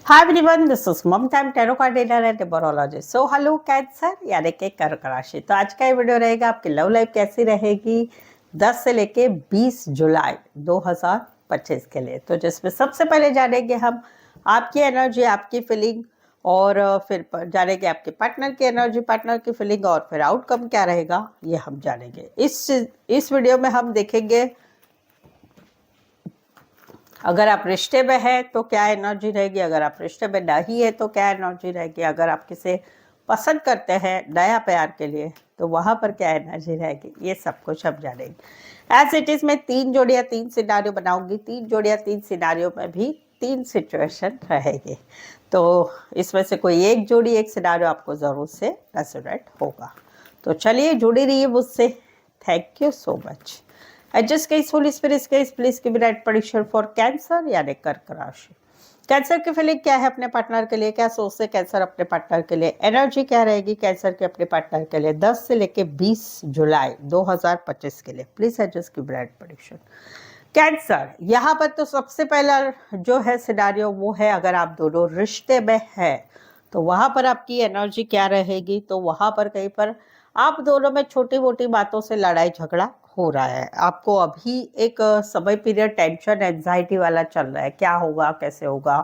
Hi everyone, this is Mom Time Tarot Card Reader and Numerologist. So hello cancer यानी कि कर्क राशि। तो आज का ये वीडियो रहेगा आपकी लव लाइफ कैसी रहेगी 10 से लेके 20 जुलाई 2025 के लिए। तो जिसमें सबसे पहले जानेंगे हम आपकी एनर्जी, आपकी फीलिंग और फिर जानेंगे आपके पार्टनर की एनर्जी, पार्टनर की फीलिंग और फिर आउटकम क्या रहेगा ये हम जानेंगे। इस वीडियो में हम देखेंगे अगर आप रिश्ते में है तो क्या एनर्जी रहेगी, अगर आप रिश्ते में नहीं है तो क्या एनर्जी रहेगी, अगर आप किसे पसंद करते हैं नया प्यार के लिए तो वहाँ पर क्या एनर्जी रहेगी, ये सब कुछ हम जानेंगे। एज इट इज मैं 3 जोड़ियाँ 3 सिनारियो बनाऊंगी। 3 जोड़ियाँ 3 सिनारियो में भी 3 सिचुएशन रहेगी। तो इसमें से कोई एक जोड़ी एक सिनारियो आपको ज़रूर से रेजोनेट होगा। तो चलिए जुड़ी रहिए मुझसे। Thank you so much. Adjust case Holi spirit case please give right prediction for cancer यानी कर्क राशि। कैंसर की फीलिंग क्या है अपने पार्टनर के लिए, क्या सोचते कैंसर अपने पार्टनर के लिए, एनर्जी क्या रहेगी कैंसर के अपने पार्टनर के लिए 10 से लेके 20 जुलाई 2025 के लिए। Please adjust give right prediction. Cancer, यहाँ पर तो सबसे पहला जो है सिनारियो वो है अगर आप दोनों रिश्ते में है तो वहां पर आपकी एनर्जी क्या रहेगी। तो वहां पर कहीं पर आप दोनों में छोटी मोटी बातों से लड़ाई झगड़ा हो रहा है। आपको अभी एक समय पीरियड टेंशन एंजाइटी वाला चल रहा है, क्या होगा कैसे होगा,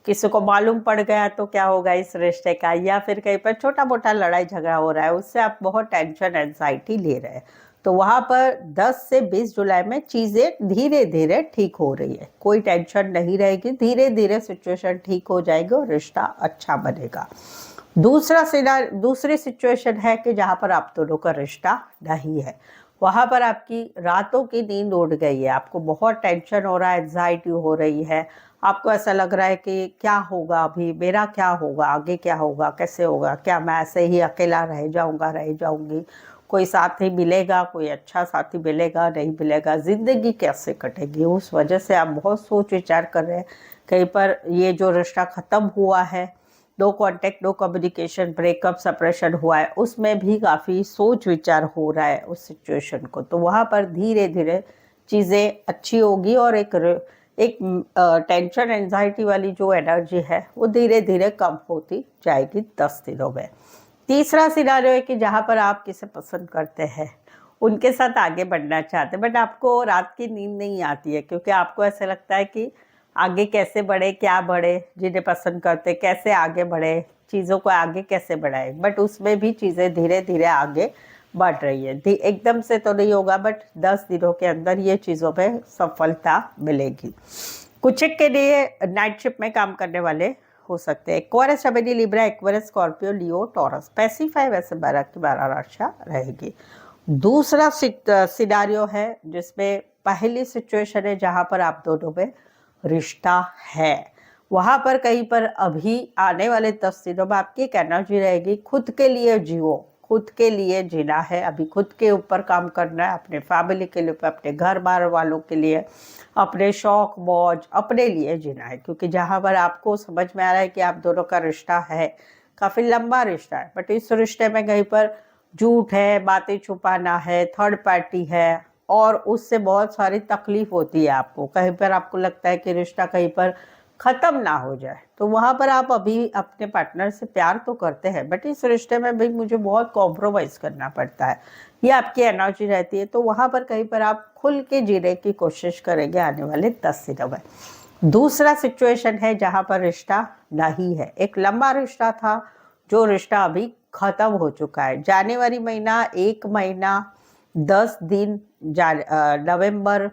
किसी को मालूम पड़ गया तो क्या होगा इस रिश्ते का, या फिर कहीं पर छोटा मोटा लड़ाई झगड़ा हो रहा है उससे आप बहुत टेंशन एंजाइटी ले रहे हैं। तो वहाँ पर 10 से 20 जुलाई में चीज़ें धीरे धीरे ठीक हो रही है, कोई टेंशन नहीं रहेगी, धीरे धीरे सिचुएशन ठीक हो जाएगी और रिश्ता अच्छा बनेगा। दूसरी सिचुएशन है कि जहाँ पर आप दोनों का रिश्ता नहीं है, वहाँ पर आपकी रातों की नींद उड़ गई है, आपको बहुत टेंशन हो रहा है, एंजाइटी हो रही है, आपको ऐसा लग रहा है कि क्या होगा, अभी मेरा क्या होगा, आगे क्या होगा, कैसे होगा, क्या मैं ऐसे ही अकेला रह जाऊंगा रह जाऊंगी, कोई साथी मिलेगा, कोई अच्छा साथी मिलेगा नहीं मिलेगा, ज़िंदगी कैसे कटेगी। उस वजह से आप बहुत सोच विचार कर रहे हैं। कहीं पर ये जो रिश्ता ख़त्म हुआ है, no contact no communication breakup separation हुआ है, उसमें भी काफ़ी सोच विचार हो रहा है उस सिचुएशन को। तो वहाँ पर धीरे धीरे चीज़ें अच्छी होगी और एक टेंशन एंजाइटी वाली जो एनर्जी है वो धीरे धीरे कम होती जाएगी 10 दिनों में। तीसरा सिनारियो है कि जहाँ पर आप किसे पसंद करते हैं, उनके साथ आगे बढ़ना चाहते हैं, बट आपको रात की नींद नहीं आती है क्योंकि आपको ऐसा लगता है कि आगे कैसे बढ़े, क्या बढ़े, जिन्हें पसंद करते कैसे आगे बढ़े, चीज़ों को आगे कैसे बढ़ाए, बट उसमें भी चीज़ें धीरे धीरे आगे बढ़ रही है। एकदम से तो नहीं होगा बट 10 दिनों के अंदर ये चीज़ों पे सफलता मिलेगी। कुछ के लिए नाइट शिफ्ट में काम करने वाले हो सकते हैं। एक्वेरियस, जमिनी, लिब्रा, एक्वेरियस, स्कॉर्पियो, लियो, टॉरस, पैसिफाई वैसे 12 की 12 राशियाँ रहेगी। दूसरा सिनारियो है जिसमें पहली सिचुएशन है जहाँ पर आप दोनों में रिश्ता है, वहाँ पर कहीं पर अभी आने वाले 10 दिनों में आपकी एक एनर्जी रहेगी, खुद के लिए जियो, खुद के लिए जीना है, अभी खुद के ऊपर काम करना है, अपने फैमिली के लिए, अपने घर बार वालों के लिए, अपने शौक मौज अपने लिए जीना है। क्योंकि जहाँ पर आपको समझ में आ रहा है कि आप दोनों का रिश्ता है, काफ़ी लंबा रिश्ता है, बट इस रिश्ते में कहीं पर झूठ है, बातें छुपाना है, थर्ड पार्टी है और उससे बहुत सारी तकलीफ होती है आपको। कहीं पर आपको लगता है कि रिश्ता कहीं पर ख़त्म ना हो जाए, तो वहाँ पर आप अभी अपने पार्टनर से प्यार तो करते हैं बट इस रिश्ते में भी मुझे बहुत कॉम्प्रोमाइज़ करना पड़ता है, ये आपकी एनर्जी रहती है। तो वहाँ पर कहीं पर आप खुल के जीने की कोशिश करेंगे आने वाले 10 दिनों में। दूसरा सिचुएशन है जहाँ पर रिश्ता नहीं है, एक लंबा रिश्ता था जो रिश्ता अभी ख़त्म हो चुका है। जनवरी महीना, 1 महीना 10 दिन, नवंबर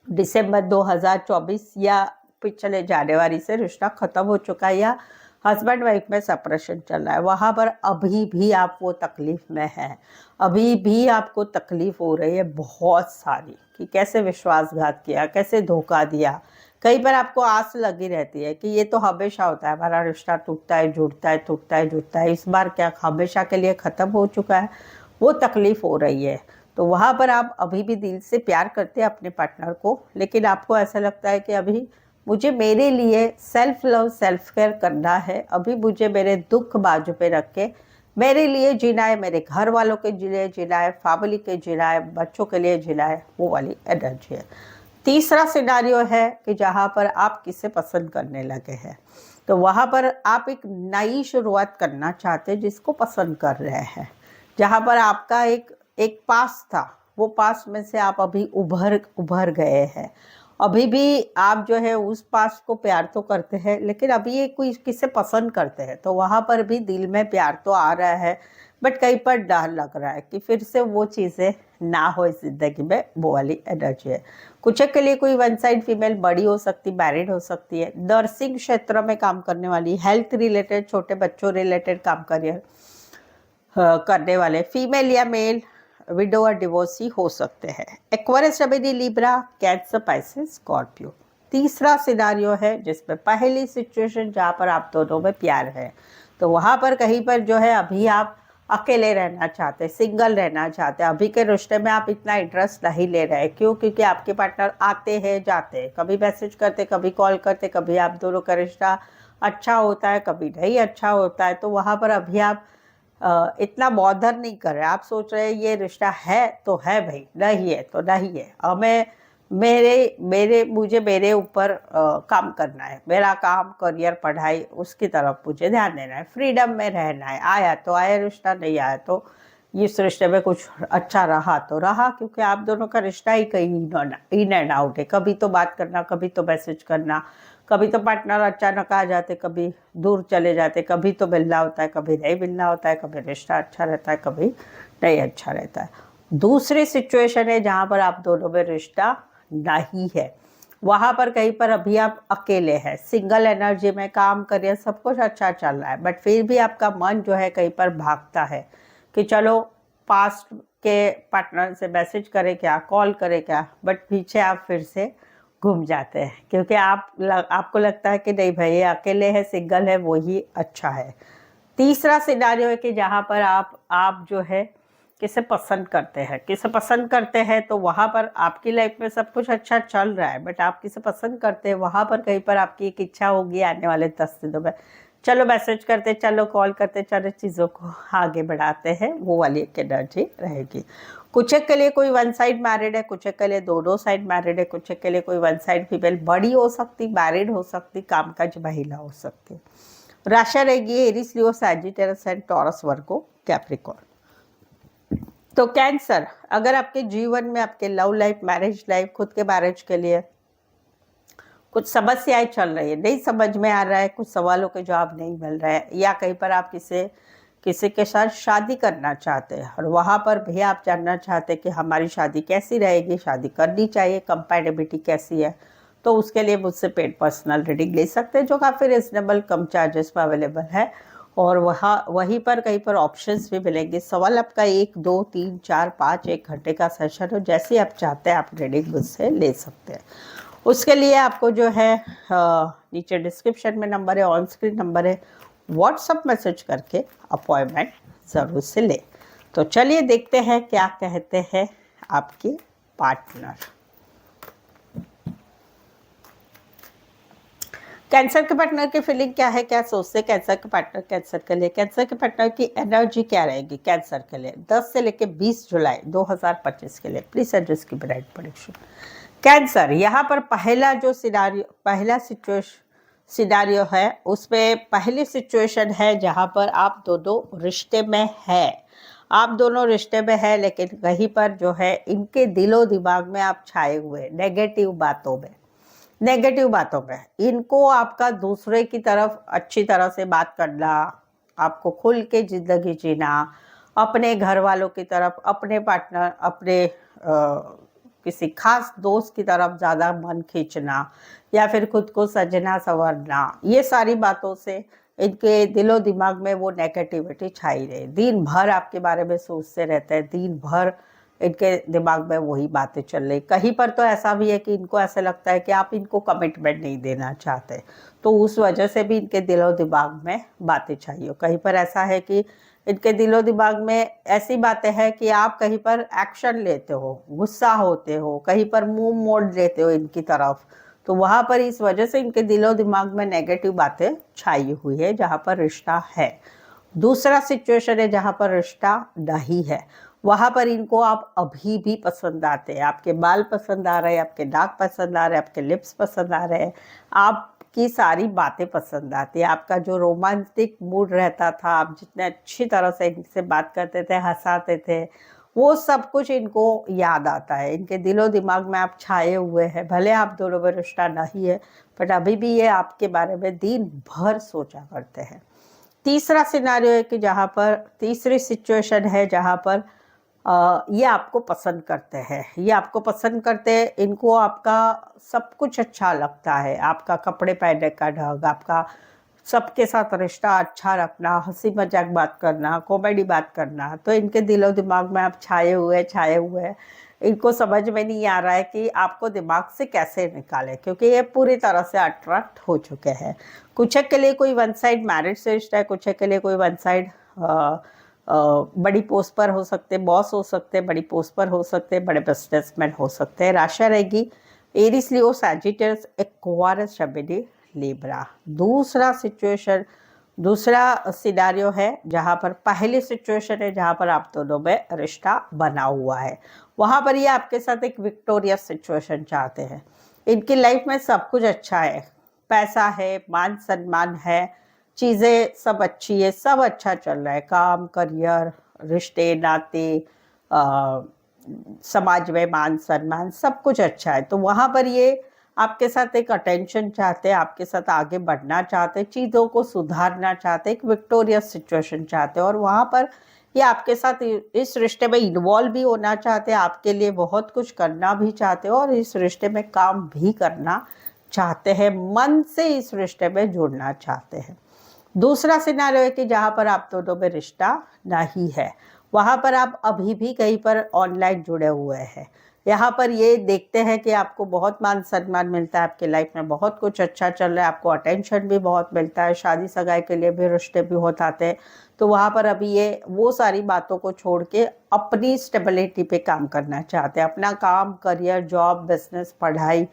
दिसंबर 2024 या पिछले जनवरी से रिश्ता ख़त्म हो चुका है या हस्बैंड वाइफ में सेपरेशन चल रहा है, वहाँ पर अभी भी आप वो तकलीफ़ में हैं, अभी भी आपको तकलीफ़ हो रही है बहुत सारी कि कैसे विश्वासघात किया, कैसे धोखा दिया। कई बार आपको आस लगी रहती है कि ये तो हमेशा होता है, हमारा रिश्ता टूटता है जुड़ता है, टूटता है जुड़ता है, इस बार क्या हमेशा के लिए ख़त्म हो चुका है, वो तकलीफ़ हो रही है। तो वहाँ पर आप अभी भी दिल से प्यार करते हैं अपने पार्टनर को, लेकिन आपको ऐसा लगता है कि अभी मुझे मेरे लिए सेल्फ लव सेल्फ केयर करना है, अभी मुझे मेरे दुख बाजू पे रख के मेरे लिए जीना है, मेरे घर वालों के लिए जीना है, फैमिली के जीना है, बच्चों के लिए जीना है, वो वाली एनर्जी है। तीसरा सिनारियो है कि जहाँ पर आप किसे पसंद करने लगे हैं, तो वहाँ पर आप एक नई शुरुआत करना चाहते हैं जिसको पसंद कर रहे हैं। जहाँ पर आपका एक पास था, वो पास में से आप अभी उभर गए हैं। अभी भी आप जो है उस पास को प्यार तो करते हैं, लेकिन अभी ये कोई किसे पसंद करते हैं, तो वहाँ पर भी दिल में प्यार तो आ रहा है, बट कहीं पर डर लग रहा है कि फिर से वो चीज़ें ना हो इस जिंदगी में। वो वाली एनर्जी है। कुछ के लिए कोई वन साइड फीमेल बड़ी हो सकती, मैरिड हो सकती है, नर्सिंग क्षेत्र में काम करने वाली, हेल्थ रिलेटेड, छोटे बच्चों रिलेटेड काम करने वाले, फीमेल या मेल, विडो और डिवोर्सी हो सकते हैं। एक्वेरियस, जमिनी, लिब्रा, कैंसर, पाइसेस, स्कॉर्पियो। तीसरा सिनारियो है जिसमें पहली सिचुएशन जहाँ पर आप दोनों में प्यार है, तो वहाँ पर कहीं पर जो है अभी आप अकेले रहना चाहते, सिंगल रहना चाहते। अभी के रिश्ते में आप इतना इंटरेस्ट नहीं ले रहे। क्यों? क्योंकि आपके पार्टनर आते हैं जाते हैं, कभी मैसेज करते, कभी कॉल करते, कभी आप दोनों का रिश्ता अच्छा होता है, कभी नहीं अच्छा होता है। तो वहाँ पर अभी आप इतना बॉदर नहीं कर रहे। आप सोच रहे हैं ये रिश्ता है तो है भाई, नहीं है तो नहीं है। हमें मुझे मेरे ऊपर काम करना है, मेरा काम, करियर, पढ़ाई, उसकी तरफ मुझे ध्यान देना है, फ्रीडम में रहना है। आया तो आया रिश्ता, नहीं आया तो इस रिश्ते में कुछ अच्छा रहा तो रहा, क्योंकि आप दोनों का रिश्ता ही कहीं इन एंड आउट है। कभी तो बात करना, कभी तो मैसेज करना, कभी तो पार्टनर अचानक आ जाते, कभी दूर चले जाते, कभी तो मिलना होता है, कभी नहीं मिलना होता है, कभी रिश्ता अच्छा रहता है, कभी नहीं अच्छा रहता है। दूसरी सिचुएशन है जहाँ पर आप दोनों में रिश्ता नहीं है, वहाँ पर कहीं पर अभी आप अकेले हैं, सिंगल एनर्जी में काम करिए, सब कुछ अच्छा चल रहा है, बट फिर भी आपका मन जो है कहीं पर भागता है कि चलो पास्ट के पार्टनर से मैसेज करे क्या, कॉल करे क्या, बट पीछे आप फिर से घूम जाते हैं, क्योंकि आपको लगता है कि नहीं भाई ये अकेले है, सिंगल है, वही अच्छा है। तीसरा सिनारियो है कि जहाँ पर आप जो है किसे पसंद करते हैं, किसे पसंद करते हैं, तो वहाँ पर आपकी लाइफ में सब कुछ अच्छा चल रहा है, बट आप किसे पसंद करते हैं, वहाँ पर कहीं पर आपकी एक इच्छा होगी आने वाले 10 दिनों में, चलो मैसेज करते, चलो कॉल करते, चलो चीज़ों को आगे बढ़ाते हैं, वो वाली एक एनर्जी रहेगी। कुछ के लिए कोई वन साइड मैरिड है, कुछ के लिए दोनों साइड मैरिड है, कुछ के लिए कोई वन साइड फीमेल बड़ी हो सकती, मैरिड हो सकती, कामकाज महिला हो सकती। राशि रहेगी Aries, Leo, Sagittarius and taurus, Virgo, Capricorn. तो कैंसर, अगर आपके जीवन में, आपके लव लाइफ, मैरिज लाइफ, खुद के मैरिज के लिए कुछ समस्याएं चल रही है, नहीं समझ में आ रहा है, कुछ सवालों के जवाब नहीं मिल रहे हैं, या कहीं पर आप किसी के साथ शादी करना चाहते हैं और वहाँ पर भी आप जानना चाहते हैं कि हमारी शादी कैसी रहेगी, शादी करनी चाहिए, कंपैटिबिलिटी कैसी है, तो उसके लिए मुझसे पेड पर्सनल रीडिंग ले सकते हैं, जो काफ़ी रिजनेबल कम चार्जेस में अवेलेबल है। और वहीं पर कहीं पर ऑप्शंस भी मिलेंगे। सवाल आपका 1, 2, 3, 4, 5 1 घंटे का सेशन हो, जैसे आप चाहते हैं आप रीडिंग मुझसे ले सकते हैं। उसके लिए आपको जो है नीचे डिस्क्रिप्शन में नंबर है, ऑन स्क्रीन नंबर है, व्हाट्सअप मैसेज करके अपॉइंटमेंट ज़रूर से ले। तो चलिए देखते हैं क्या कहते हैं आपके पार्टनर। कैंसर के पार्टनर की फीलिंग क्या है, क्या सोचते हैं कैंसर के पार्टनर कैंसर के लिए? कैंसर के पार्टनर की एनर्जी क्या रहेगी कैंसर के लिए 10 से लेकर 20 जुलाई 2025 के लिए? प्लीज एड्रेस की ब्राइट प्रेडिक्शन। कैंसर, यहाँ पर पहला सिनारियो है, उसमें पहली सिचुएशन है जहाँ पर आप दोनों रिश्ते में है, आप दोनों रिश्ते में है, लेकिन कहीं पर जो है इनके दिलो दिमाग में आप छाए हुए नेगेटिव बातों में इनको आपका दूसरे की तरफ अच्छी तरह से बात करना, आपको खुल के ज़िंदगी जीना, अपने घर वालों की तरफ, अपने पार्टनर, अपने किसी खास दोस्त की तरफ ज़्यादा मन खींचना, या फिर खुद को सजना संवरना, ये सारी बातों से इनके दिलो दिमाग में वो नेगेटिविटी छाई रहे। दिन भर आपके बारे में सोचते रहते हैं, दिन भर इनके दिमाग में वही बातें चल रही। कहीं पर तो ऐसा भी है कि इनको ऐसा लगता है कि आप इनको कमिटमेंट नहीं देना चाहते, तो उस वजह से भी इनके दिलो दिमाग में बातें चाहिए। कहीं पर ऐसा है कि इनके दिलो दिमाग में ऐसी बातें हैं कि आप कहीं पर एक्शन लेते हो, गुस्सा होते हो, कहीं पर मुंह मोड़ लेते हो इनकी तरफ, तो वहाँ पर इस वजह से इनके दिलो दिमाग में नेगेटिव बातें छाई हुई है जहाँ पर रिश्ता है। दूसरा सिचुएशन है जहाँ पर रिश्ता नहीं है, वहाँ पर इनको आप अभी भी पसंद आते हैं, आपके बाल पसंद आ रहे हैं, आपके नाक पसंद आ रहे हैं, आपके लिप्स पसंद आ रहे हैं, आपकी सारी बातें पसंद आती है, आपका जो रोमांटिक मूड रहता था, आप जितने अच्छी तरह से इनसे बात करते थे, हंसाते थे, वो सब कुछ इनको याद आता है। इनके दिलो दिमाग में आप छाए हुए हैं, भले आप दोनों में रिश्ता नहीं है, बट अभी भी ये आपके बारे में दिन भर सोचा करते हैं। तीसरा सिनारियो है कि जहाँ पर तीसरी सिचुएशन है जहाँ पर ये आपको पसंद करते हैं, ये आपको पसंद करते हैं, इनको आपका सब कुछ अच्छा लगता है, आपका कपड़े पहनने का ढंग, आपका सबके साथ रिश्ता अच्छा रखना, हंसी मजाक बात करना, कॉमेडी बात करना, तो इनके दिलो दिमाग में आप छाए हुए हैं। इनको समझ में नहीं आ रहा है कि आपको दिमाग से कैसे निकाले, क्योंकि ये पूरी तरह से अट्रैक्ट हो चुके हैं। कुछ के लिए कोई वन साइड मैरिज से रिश्ता है, कुछ के लिए कोई वन साइड बड़ी पोस्ट पर हो सकते, बॉस हो सकते, बड़ी पोस्ट पर हो सकते, बड़े बिजनेसमैन हो सकते हैं। राशि रहेगी एरिस, लियो, सैजिटस, एक्वारियस, जेमिनी, लिब्रा। दूसरा सिनारियो है जहाँ पर पहली सिचुएशन है जहाँ पर आप दोनों में रिश्ता बना हुआ है, वहाँ पर ये आपके साथ एक विक्टोरियस सिचुएशन चाहते हैं। इनकी लाइफ में सब कुछ अच्छा है, पैसा है, मान सम्मान है, चीज़ें सब अच्छी है, सब अच्छा चल रहा है, काम, करियर, रिश्ते नाते, समाज में मान सम्मान, सब कुछ अच्छा है। तो वहाँ पर ये आपके साथ एक अटेंशन चाहते हैं, आपके साथ आगे बढ़ना चाहते हैं, चीज़ों को सुधारना चाहते हैं, एक विक्टोरियस सिचुएशन चाहते हैं, और वहाँ पर ये आपके साथ इस रिश्ते में इन्वॉल्व भी होना चाहते हैं, आपके लिए बहुत कुछ करना भी चाहते हैं, और इस रिश्ते में काम भी करना चाहते हैं, मन से इस रिश्ते में जुड़ना चाहते हैं। दूसरा सिनारियो है कि जहाँ पर आप दोनों में रिश्ता नहीं है, वहाँ पर आप अभी भी कहीं पर ऑनलाइन जुड़े हुए हैं। यहाँ पर ये देखते हैं कि आपको बहुत मान सम्मान मिलता है, आपकी लाइफ में बहुत कुछ अच्छा चल रहा है, आपको अटेंशन भी बहुत मिलता है, शादी सगाई के लिए भी रिश्ते भी होते आते हैं। तो वहाँ पर अभी ये वो सारी बातों को छोड़ के अपनी स्टेबिलिटी पे काम करना चाहते हैं, अपना काम, करियर, जॉब, बिजनेस, पढ़ाई,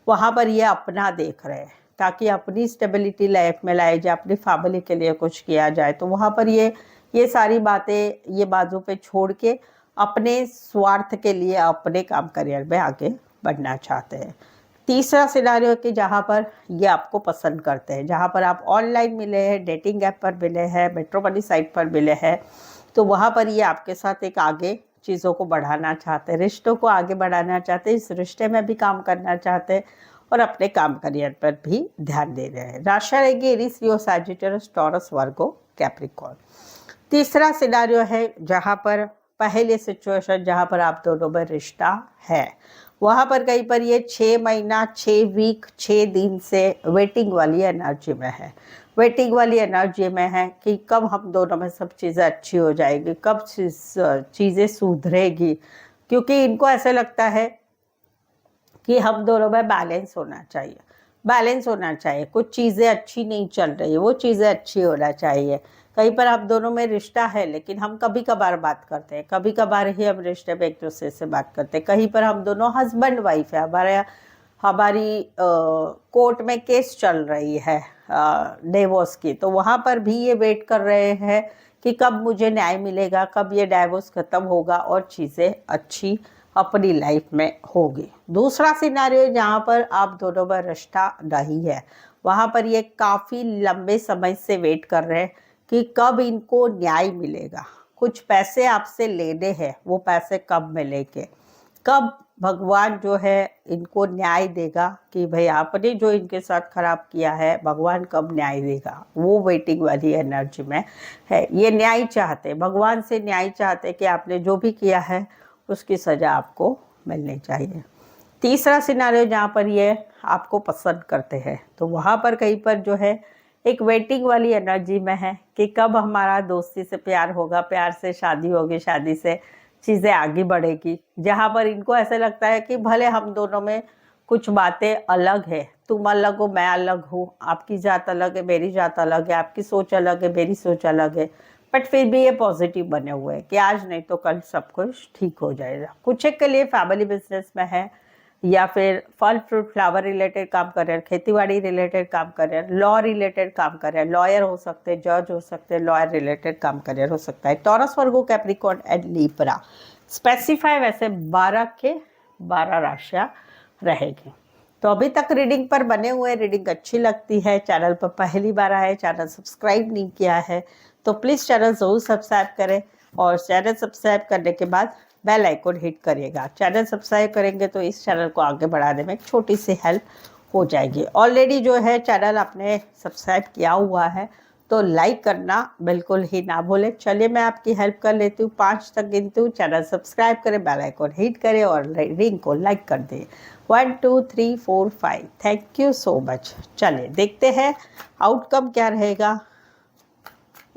वहाँ पर ये अपना देख रहे हैं, ताकि अपनी स्टेबिलिटी लाइफ में लाई जाए, अपनी फैमिली के लिए कुछ किया जाए। तो वहाँ पर ये सारी बातें ये बाजू पे छोड़ के अपने स्वार्थ के लिए अपने काम, करियर में आगे बढ़ना चाहते हैं। तीसरा सिनारियो कि जहाँ पर ये आपको पसंद करते हैं, जहाँ पर आप ऑनलाइन मिले हैं, डेटिंग ऐप पर मिले हैं, मैट्रिमोनी साइट पर मिले हैं, तो वहाँ पर ये आपके साथ एक आगे चीज़ों को बढ़ाना चाहते हैं, रिश्तों को आगे बढ़ाना चाहते हैं, इस रिश्ते में भी काम करना चाहते हैं, और अपने काम, करियर पर भी ध्यान दे रहे हैं। राशि रहेगी एरीज, लियो, सैजिटस, टॉरस, वर्गो, कैप्रिकॉर्न। तीसरा सिनारियो है जहाँ पर पहले सिचुएशन जहाँ पर आप दोनों में रिश्ता है, वहाँ पर कहीं पर ये 6 महीना, 6 वीक, 6 दिन से वेटिंग वाली एनर्जी में है, वेटिंग वाली एनर्जी में है कि कब हम दोनों में सब चीज़ें अच्छी हो जाएगी, कब चीज़ें सुधरेगी, क्योंकि इनको ऐसा लगता है कि हम दोनों में बैलेंस होना चाहिए, बैलेंस होना चाहिए, कुछ चीज़ें अच्छी नहीं चल रही है, वो चीज़ें अच्छी होना चाहिए। कहीं पर आप दोनों में रिश्ता है, लेकिन हम कभी कभार बात करते हैं, कभी कभार ही हम रिश्ते में एक दूसरे से बात करते हैं। कहीं पर हम दोनों हस्बैंड वाइफ है, हमारी कोर्ट में केस चल रही है डिवोर्स की, तो वहाँ पर भी ये वेट कर रहे हैं कि कब मुझे न्याय मिलेगा, कब ये डाइवोर्स खत्म होगा और चीज़ें अच्छी अपनी लाइफ में होगी। दूसरा सिनारियो जहाँ पर आप दोनों में रिश्ता नहीं है, वहाँ पर ये काफ़ी लंबे समय से वेट कर रहे हैं कि कब इनको न्याय मिलेगा, कुछ पैसे आपसे लेने हैं, वो पैसे कब मिलेंगे, कब भगवान जो है इनको न्याय देगा कि भाई आपने जो इनके साथ खराब किया है, भगवान कब न्याय देगा, वो वेटिंग वाली एनर्जी में है। ये न्याय चाहते, भगवान से न्याय चाहते कि आपने जो भी किया है उसकी सज़ा आपको मिलनी चाहिए। तीसरा सिनारियो जहाँ पर ये आपको पसंद करते हैं, तो वहाँ पर कहीं पर जो है एक वेटिंग वाली एनर्जी में है कि कब हमारा दोस्ती से प्यार होगा, प्यार से शादी होगी, शादी से चीज़ें आगे बढ़ेगी। जहाँ पर इनको ऐसा लगता है कि भले हम दोनों में कुछ बातें अलग है, तुम अलग हो, मैं अलग हूँ, आपकी जात अलग है, मेरी जात अलग है, आपकी सोच अलग है, मेरी सोच अलग है, बट फिर भी ये पॉजिटिव बने हुए हैं कि आज नहीं तो कल सब कुछ ठीक हो जाएगा। कुछ एक के लिए फैमिली बिजनेस में है, या फिर फल फ्रूट फ्लावर रिलेटेड काम कर रहे हैं, खेतीबाड़ी रिलेटेड काम कर रहे हैं, लॉ रिलेटेड काम कर रहे हैं, लॉयर हो सकते हैं, जज हो सकते हैं, लॉयर रिलेटेड काम कर रहे हो सकता है। Taurus, Virgo, Capricorn and Libra, specify वैसे 12 के 12 राशियाँ रहेगी। तो अभी तक रीडिंग पर बने हुए, रीडिंग अच्छी लगती है, चैनल पर पहली बार आए, चैनल सब्सक्राइब नहीं किया है तो प्लीज़ चैनल ज़रूर सब्सक्राइब करें, और चैनल सब्सक्राइब करने के बाद बेल आइकन हिट करिएगा। चैनल सब्सक्राइब करेंगे तो इस चैनल को आगे बढ़ाने में एक छोटी सी हेल्प हो जाएगी। ऑलरेडी जो है चैनल आपने सब्सक्राइब किया हुआ है तो लाइक करना बिल्कुल ही ना भूलें। चलिए मैं आपकी हेल्प कर लेती हूँ, 5 तक गिनती हूँ, चैनल सब्सक्राइब करें, बेल आइकन हिट करें और रिंग को लाइक कर दें। 1 2 3 4 5। Thank you so much. चलिए देखते हैं आउटकम क्या रहेगा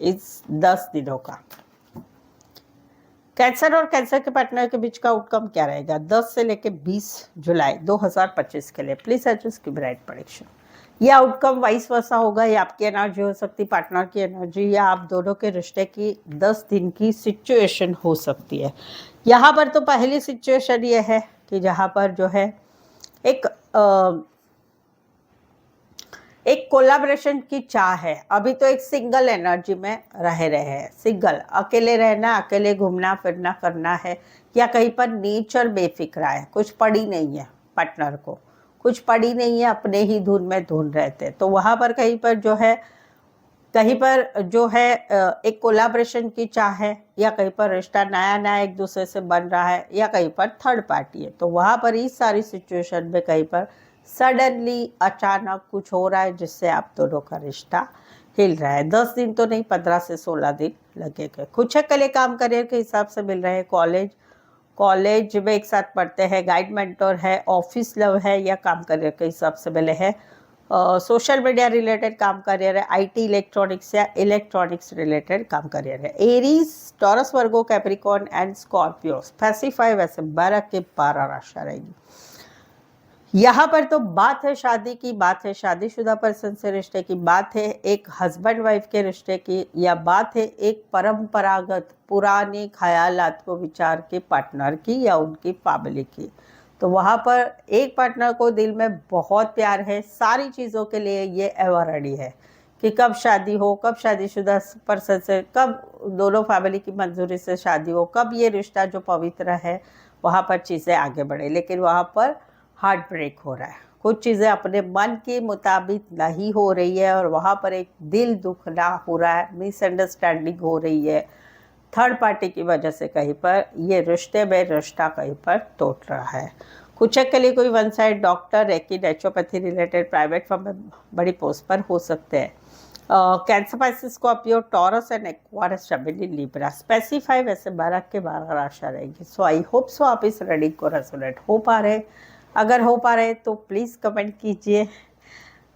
इस 10 दिनों का। कैंसर और कैंसर के पार्टनर के बीच का आउटकम क्या रहेगा 10 से लेकर 20 जुलाई 2025 के लिए। प्लीज एडजस्ट की ब्राइट प्रेडिक्शन। ये आउटकम वाइस वर्सा होगा, ये आपकी एनर्जी हो सकती है, पार्टनर की एनर्जी, या आप दोनों के रिश्ते की 10 दिन की सिचुएशन हो सकती है। यहाँ पर तो पहली सिचुएशन ये है कि जहाँ पर जो है एक कोलाब्रेशन की चाह है। अभी तो एक सिंगल एनर्जी में रह रहे हैं, सिंगल, अकेले रहना, अकेले घूमना फिरना करना है, या कहीं पर नेचर बेफिक्रा है, कुछ पड़ी नहीं है पार्टनर को, कुछ पड़ी नहीं है, अपने ही धुन में धुन रहते। तो वहाँ पर कहीं पर जो है एक कोलाब्रेशन की चाह है, या कहीं पर रिश्ता नया नया एक दूसरे से बन रहा है, या कहीं पर थर्ड पार्टी है। तो वहाँ पर इस सारी सिचुएशन में कहीं पर सडनली अचानक कुछ हो रहा है जिससे आप दोनों का रिश्ता हिल रहा है। 10 दिन तो नहीं, 15 से 16 दिन लगेगा। कुछ के लिए काम करियर के हिसाब से मिल रहे हैं, कॉलेज में एक साथ पढ़ते हैं, गाइड मेंटोर है, ऑफिस लव है, या काम करियर के हिसाब से मिले हैं। सोशल मीडिया रिलेटेड काम करियर है, आईटी इलेक्ट्रॉनिक्स या इलेक्ट्रॉनिक्स रिलेटेड काम करियर है। Aries, taurus, Virgo, Capricorn and Scorpio, specify वैसे 12 के 12 राशियां रहेगी। यहाँ पर तो बात है शादी की, बात है शादीशुदा पर्सन से रिश्ते की, बात है एक हस्बैंड वाइफ के रिश्ते की, या बात है एक परंपरागत पुराने ख्यालात को विचार के पार्टनर की या उनकी फैमिली की। तो वहाँ पर एक पार्टनर को दिल में बहुत प्यार है, सारी चीज़ों के लिए ये एवर रेडी है कि कब शादी हो, कब शादीशुदा पर्सन से, कब दोनों फैमिली की मंजूरी से शादी हो, कब ये रिश्ता जो पवित्र है वहाँ पर चीज़ें आगे बढ़े। लेकिन वहाँ पर हार्ट ब्रेक हो रहा है, कुछ चीज़ें अपने मन के मुताबिक नहीं हो रही है, और वहाँ पर एक दिल दुखना हो रहा है, मिसअंडरस्टैंडिंग हो रही है, थर्ड पार्टी की वजह से कहीं पर ये रिश्ते में रिश्ता कहीं पर टूट रहा है। कुछ के लिए कोई one side doctor, reiki, naturopathy related private firm में बड़ी पोस्ट पर हो सकते हैं। Cancer, Pisces, Scorpio, Taurus and Aquarius, Gemini, Libra, specify वैसे 12 के 12 राशियां रहेगी। सो आई होप सो आप इस रीडिंग को रेजोनेट हो पा रहे। अगर हो पा रहे तो प्लीज़ कमेंट कीजिए,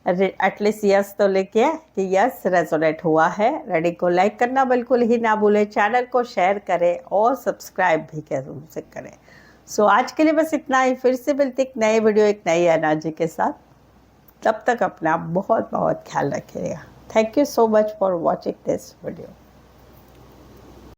एटलीस्ट यस तो लेके कि यस रेजोनेट हुआ है। रीडिंग को लाइक करना बिल्कुल ही ना भूलें, चैनल को शेयर करें और सब्सक्राइब भी जरूर से करें। सो आज के लिए बस इतना ही, फिर से मिलते एक नए वीडियो एक नई एनर्जी के साथ। तब तक अपना बहुत बहुत ख्याल रखिएगा। Thank you so much for watching this video.